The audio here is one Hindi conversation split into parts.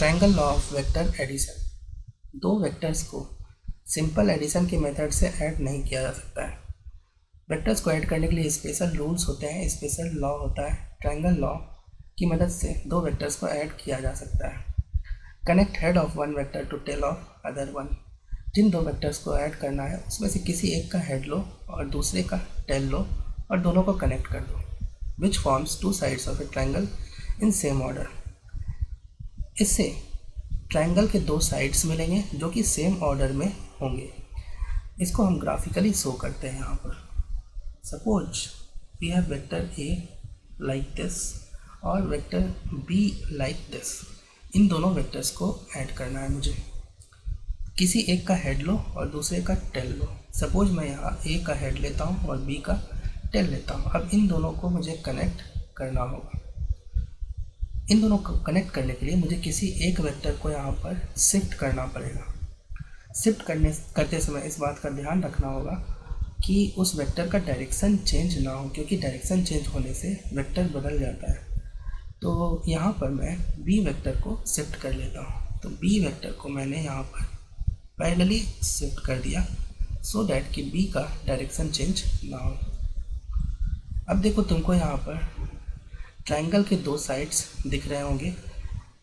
Triangle law of vector addition. दो वेक्टर्स को सिंपल एडिशन के मेथड से ऐड नहीं किया जा सकता है। वेक्टर्स को ऐड करने के लिए स्पेशल रूल्स होते हैं, स्पेशल लॉ होता है। ट्रायंगल लॉ की मदद से दो वेक्टर्स को ऐड किया जा सकता है। Connect head of one vector to tail of other one. जिन दो वेक्टर्स को ऐड करना है उसमें से किसी एक का हेड लो और दूसरे का टेल लो और दोनों को कनेक्ट कर दो, which forms two sides of A triangle in same order. इससे ट्रायंगल के दो साइड्स मिलेंगे जो कि सेम ऑर्डर में होंगे। इसको हम ग्राफिकली शो करते हैं यहाँ पर। Suppose we have vector a like this और वेक्टर बी लाइक दिस। इन दोनों वेक्टर्स को ऐड करना है मुझे। किसी एक का हेड लो और दूसरे का टेल लो। सपोज मैं यहाँ ए का हेड लेता हूँ और बी का टेल लेता हूँ। अब इन दोनों को मुझे कनेक्ट करना होगा। इन दोनों को कनेक्ट करने के लिए मुझे किसी एक वेक्टर को यहाँ पर शिफ्ट करना पड़ेगा। शिफ्ट करते समय इस बात का ध्यान रखना होगा कि उस वेक्टर का डायरेक्शन चेंज ना हो, क्योंकि डायरेक्शन चेंज होने से वेक्टर बदल जाता है। तो यहाँ पर मैं बी वेक्टर को शिफ्ट कर लेता हूँ। तो बी वेक्टर को मैंने यहाँ पर पैरेलली शिफ्ट कर दिया सो डैट कि बी का डायरेक्शन चेंज ना हो। अब देखो तुमको यहाँ पर ट्रायंगल के दो साइड्स दिख रहे होंगे,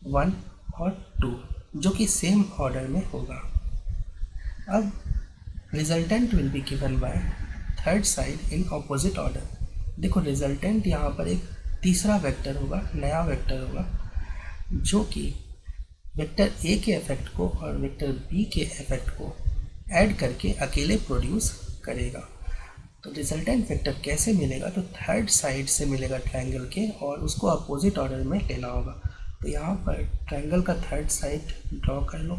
1 और 2, जो कि सेम ऑर्डर में होगा। अब resultant will be given by third side in opposite order. देखो रिजल्टेंट यहाँ पर एक तीसरा वेक्टर होगा, नया वेक्टर होगा, जो कि वेक्टर ए के इफेक्ट को और वेक्टर बी के इफेक्ट को ऐड करके अकेले प्रोड्यूस करेगा। तो रिजल्टेंट वेक्टर कैसे मिलेगा? तो थर्ड साइड से मिलेगा ट्रायंगल के और उसको अपोजिट ऑर्डर में लेना होगा। तो यहाँ पर ट्रायंगल का थर्ड साइड ड्रॉ कर लो।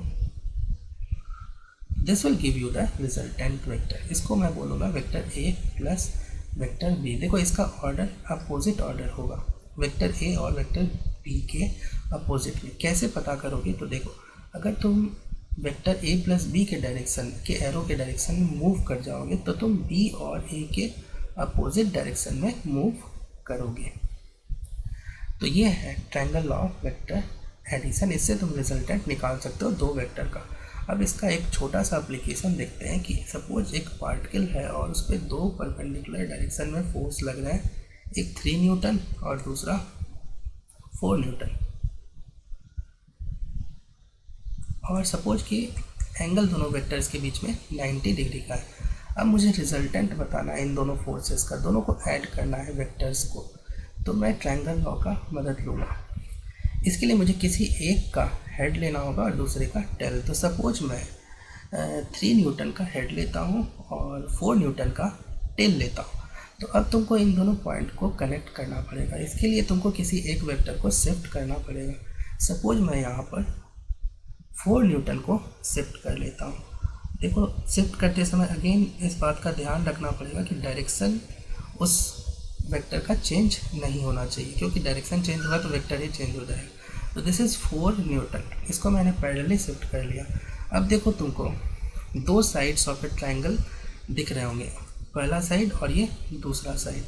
This will give you the resultant vector. इसको मैं बोलूँगा vector A plus vector B. देखो इसका ऑर्डर अपोजिट ऑर्डर होगा, वेक्टर ए और वेक्टर बी के अपोजिट में। कैसे पता करोगे? तो देखो अगर तुम वेक्टर ए प्लस बी के डायरेक्शन के एरो के डायरेक्शन में मूव कर जाओगे तो तुम बी और ए के अपोजिट डायरेक्शन में मूव करोगे। तो ये है triangle law of vector addition. इससे तुम रिजल्टेंट निकाल सकते हो दो वेक्टर का। अब इसका एक छोटा सा एप्लीकेशन देखते हैं कि सपोज एक पार्टिकल है और उस पर दो परपेंडिकुलर डायरेक्शन में फोर्स लग रहा है, एक 3 न्यूटन और दूसरा 4 न्यूटन। और सपोज कि एंगल दोनों वेक्टर्स के बीच में 90 डिग्री का है। अब मुझे रिजल्टेंट बताना है इन दोनों फोर्सेस का, दोनों को ऐड करना है वेक्टर्स को। तो मैं ट्रायंगल लॉ का मदद लूँगा। इसके लिए मुझे किसी एक का हेड लेना होगा और दूसरे का टेल। तो सपोज मैं 3 न्यूटन का हेड लेता हूँ और 4 न्यूटन का टेल लेता हूँ। तो अब तुमको इन दोनों पॉइंट को कनेक्ट करना पड़ेगा। इसके लिए तुमको किसी एक वेक्टर को शिफ्ट करना पड़ेगा। सपोज मैं यहाँ पर 4 न्यूटन को शिफ्ट कर लेता हूँ। देखो शिफ्ट करते समय अगेन इस बात का ध्यान रखना पड़ेगा कि डायरेक्शन उस वेक्टर का चेंज नहीं होना चाहिए, क्योंकि डायरेक्शन चेंज होगा तो वेक्टर ही चेंज हो जाएगा। तो दिस इज़ 4 न्यूटन। इसको मैंने पैरेलली शिफ्ट कर लिया। अब देखो तुमको दो साइड्स ऑफ ए ट्रायंगल दिख रहे होंगे, पहला साइड और ये दूसरा side.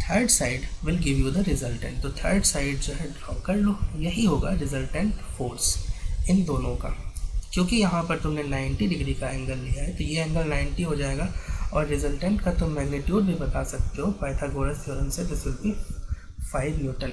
Third side will give you the resultant. तो थर्ड साइड जो है ड्रॉ कर लो, यही होगा रिजल्टेंट फोर्स इन दोनों का। क्योंकि यहाँ पर तुमने 90 डिग्री का एंगल लिया है तो ये एंगल 90 हो जाएगा। और रिजल्टेंट का तुम मैग्नीट्यूड भी बता सकते हो पाइथागोरस थ्योरम से। This will be 5 Newton.